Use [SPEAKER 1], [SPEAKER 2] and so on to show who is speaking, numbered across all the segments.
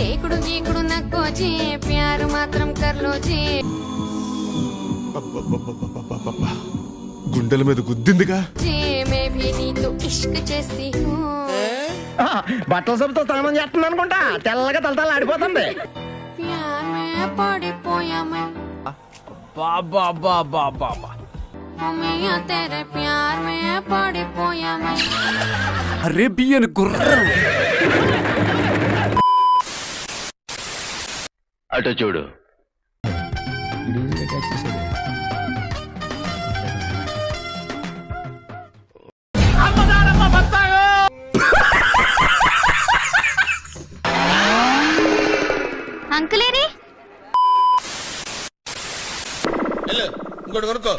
[SPEAKER 1] चेकुడు गीकुడు नक्को जी प्यार मात्रम कर लो जी
[SPEAKER 2] గుండెల మీద గుద్దిందిగా
[SPEAKER 1] जी मैं भी नी तो इश्क చేస్తి हूं
[SPEAKER 3] బట్టల సబ్బుతో స్నానం చేస్తుంది అనుకుంటా తెల్లగా తలతల ఆడిపోతుంది
[SPEAKER 1] प्यार में पड़िపోయా मैं
[SPEAKER 4] బాబా బాబా బాబా
[SPEAKER 1] मियां तेरे प्यार में पड़िపోయా मैं
[SPEAKER 4] అరేబియన్ గుర్రం
[SPEAKER 5] అటు చూడు.
[SPEAKER 6] అంకులేరి
[SPEAKER 7] ఇంకోటి కొనుక్కో.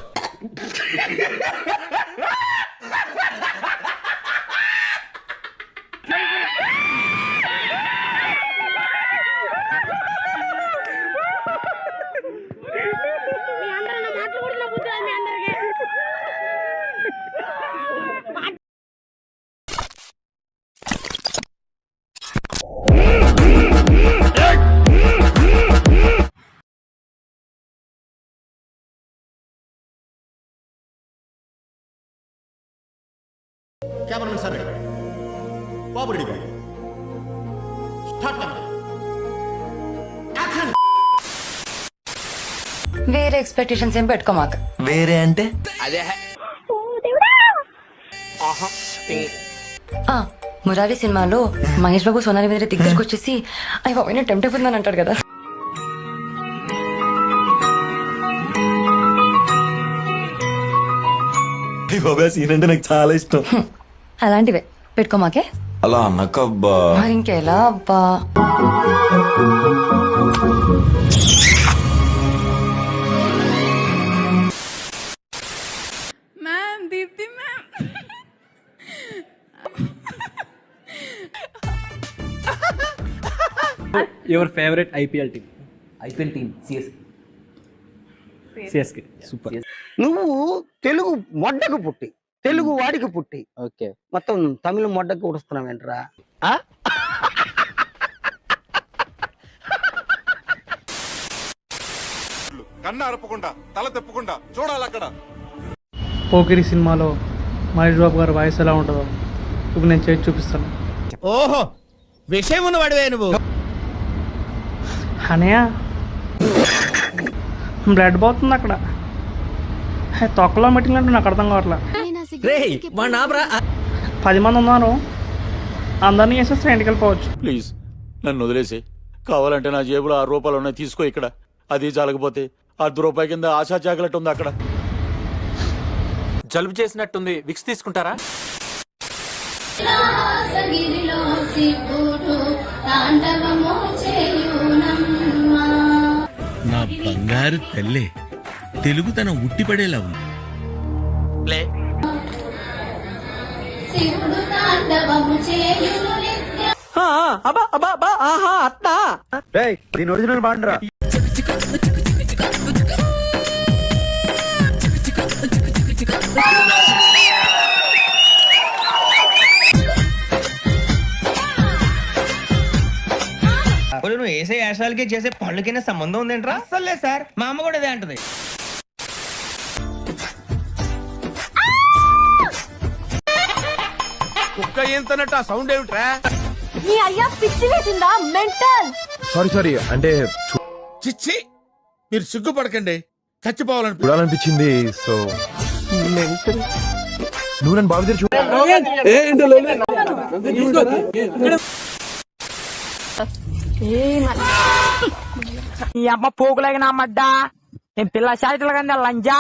[SPEAKER 3] కెమెరామెన్ సార్ బాబు ready boy start camera action
[SPEAKER 8] వేరే ఎక్స్పెక్టేషన్స్ ఏం పెట్టుకోమాక.
[SPEAKER 9] వేరే అంటే
[SPEAKER 8] మురారి సినిమాలో మహేష్ బాబు సోనాలి మీద దగ్గరకు వచ్చేసి అవి బాబు టెంప్ట్ అయిపోతుందని అంటాడు కదా.
[SPEAKER 9] సీన్ అంటే నాకు చాలా ఇష్టం.
[SPEAKER 8] అలాంటివే పెట్టుకోమాకే.
[SPEAKER 9] అలా అన్నకబ్బా.
[SPEAKER 8] మరి ఇంకెలా అబ్బా.
[SPEAKER 1] Ma'am Deepti ma'am
[SPEAKER 4] your favourite IPL team CSK super.
[SPEAKER 3] నువ్వు తెలుగు మొడ్డకు పుట్టి తెలుగు వాడికి పుట్టి
[SPEAKER 4] ఓకే
[SPEAKER 3] మొత్తం తమిళ మొడ్డకు ఉడుస్తున్నావు ఏంట్రా
[SPEAKER 2] కన్ను అరపకుండా తల తెప్పకుండా చూడాలి అక్కడ.
[SPEAKER 10] పోకిరి సినిమాలో మహేష్ బాబు గారి వాయిస్ ఎలా ఉంటుందో ఇప్పుడు నేను చేసి చూపిస్తాను.
[SPEAKER 7] ఓహో విషయం ఉన్నవాడివే నువ్వు.
[SPEAKER 10] అనయ్య బ్లడ్ పోతుంది అక్కడ. తొక్కలో మీటింగ్ అంటే నాకు అర్థం కావట్లే. 10 మంది ఉన్నారు, అందరినీ వేసేస్తే ఇంటికి వెళ్ళిపోవచ్చు.
[SPEAKER 11] ప్లీజ్ నన్ను వదిలేసి, కావాలంటే నా జేబులో 6 రూపాయలు ఉన్నాయి తీసుకో. ఇక్కడ అది చాలకపోతే ₹10 కింద ఆశా చాకలెట్ ఉంది అక్కడ.
[SPEAKER 4] జలుబు చేసినట్టుంది, విక్స్ తీసుకుంటారా?
[SPEAKER 7] నా బంగారు తల్లే తెలుగుతనం ఉట్టిపడేలా ఉంది.
[SPEAKER 3] దీని ఒరిజినల్ బాండ్రా.
[SPEAKER 7] నువ్వు వేసే యాశాలకి చేసే పళ్ళకైనా సంబంధం ఉందేంట్రా? అసలు లేదు సార్, మా అమ్మ కూడా అదే అంటది. కుక్క ఏంతనట్టు ఆ సౌండ్ ఏమిట్రా?
[SPEAKER 6] నీ అయ్యా పిచ్చి వేసిందా మెంటల్.
[SPEAKER 2] సారీ అంటే
[SPEAKER 7] చిచ్చి మీరు సిగ్గుపడకండి, చచ్చిపోవాలని
[SPEAKER 2] చూడాలనిపించింది. సో నువ్వు నన్ను బాగా తెరిచి
[SPEAKER 10] నీ అమ్మ పూకులేక నా మడ్డ, నేను పిల్ల శాఖలు కానీ లంజా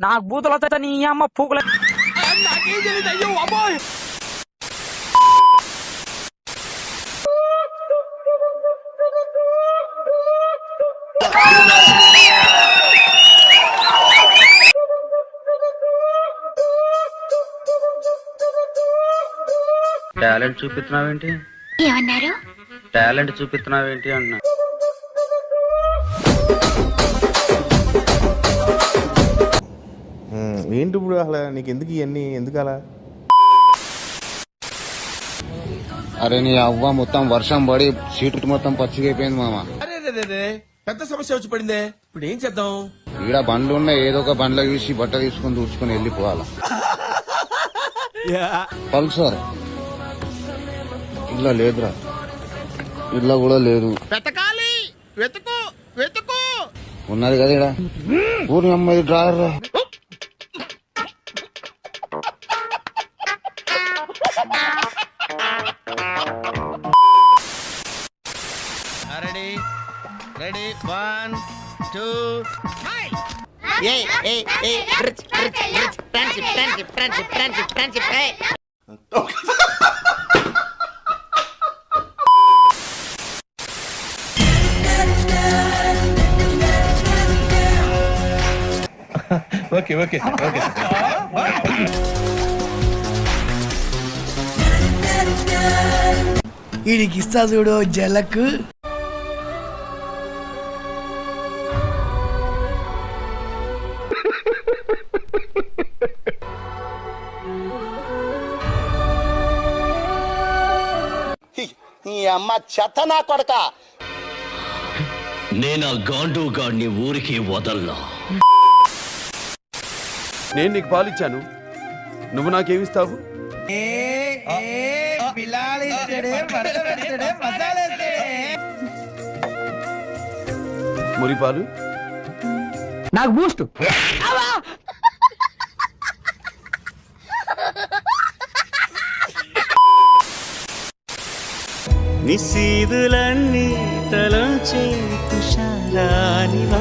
[SPEAKER 10] నాకు బూతులు వస్తా. నీ అమ్మ పూకులే
[SPEAKER 5] టాలెంట్ చూపిస్తున్నావేంటి?
[SPEAKER 6] ఏమన్నారు?
[SPEAKER 5] టాలెంట్ చూపిస్తున్నావేంటి అన్నా.
[SPEAKER 2] ఏంటి ఇప్పుడు అసలు నీకు ఎందుకు ఇవన్నీ, ఎందుకు అలా?
[SPEAKER 5] అరే నీ అవ్వ మొత్తం వర్షం పడి సీటు మొత్తం పచ్చిగైపోయింది మామ.
[SPEAKER 7] పెద్ద సమస్య వచ్చి పడిందే, ఇప్పుడు ఏం చేద్దాం?
[SPEAKER 5] ఈడ బండ్లు ఉన్నాయి, ఏదో ఒక బండ్ల చూసి బట్ట తీసుకొని దూచుకొని వెళ్ళిపోవాలా. పల్సర్ ఇలా లేదురా, ఇలా కూడా లేదు.
[SPEAKER 3] వెతకాలి, వెతుకు వెతుకు.
[SPEAKER 5] ఉన్నది కదా ఈడ. ఊరి అమ్మాయి డ్రైవర్ రా.
[SPEAKER 7] Ready ready 1 2 okay okay okay.
[SPEAKER 10] వీడికి ఇస్తా చూడు జలకు.
[SPEAKER 3] అమ్మ చెత్త నా కొడక.
[SPEAKER 5] నేను ఆ గాండు గాడిని ఊరికి వదల్లా.
[SPEAKER 11] నేను నీకు పాలిచ్చాను, నువ్వు నాకేమిస్తావు? మురిపాలు
[SPEAKER 10] నాకు బూస్ట్.
[SPEAKER 3] నిశీదులన్నీ తలంచే తుషారానివా.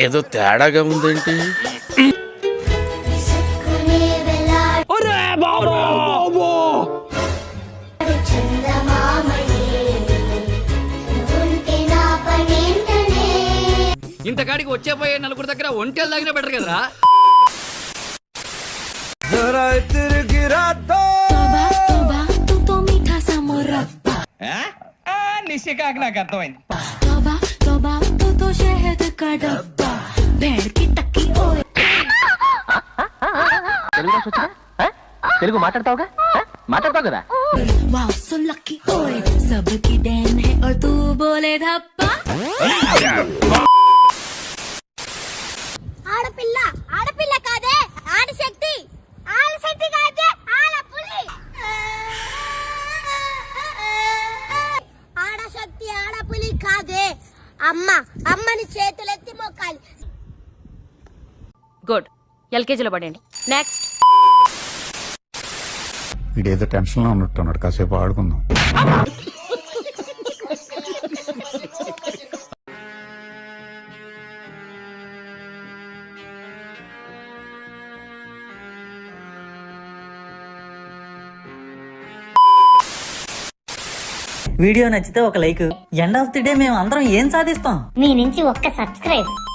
[SPEAKER 11] ఏదో తేడాగా ఉందేంటి?
[SPEAKER 4] ఇంతకాడికి వచ్చే పోయే నలుగురు దగ్గర ఒంటెలు తాగినా బెటర్ కదరా.
[SPEAKER 7] నిశ్చికాకి నాకు అర్థమైంది.
[SPEAKER 10] తెలుగు మాట్లాడతావుగా, మాట్లాడతావు కదా.
[SPEAKER 6] ఆడపిల్ల ఆడపిల్ల కాదే, ఆడశక్తి ఆడశక్తి కాదే, ఆడపులి. ఆడశక్తి ఆడపులి కాదే, అమ్మ అమ్మని చేతులెత్తి మొక్కాలి.
[SPEAKER 1] గుడ్, ఎల్కేజీలో పడండి. నెక్స్ట్.
[SPEAKER 9] ఇదేదో టెన్షన్ లో ఉన్నట్టున్నాడు, కాసేపు ఆడుకుందాం.
[SPEAKER 10] వీడియో నచ్చితే ఒక like. End of the day మేము అందరం ఏం సాధిస్తాం?
[SPEAKER 6] మీ నుంచి ఒక్క సబ్స్క్రైబ్.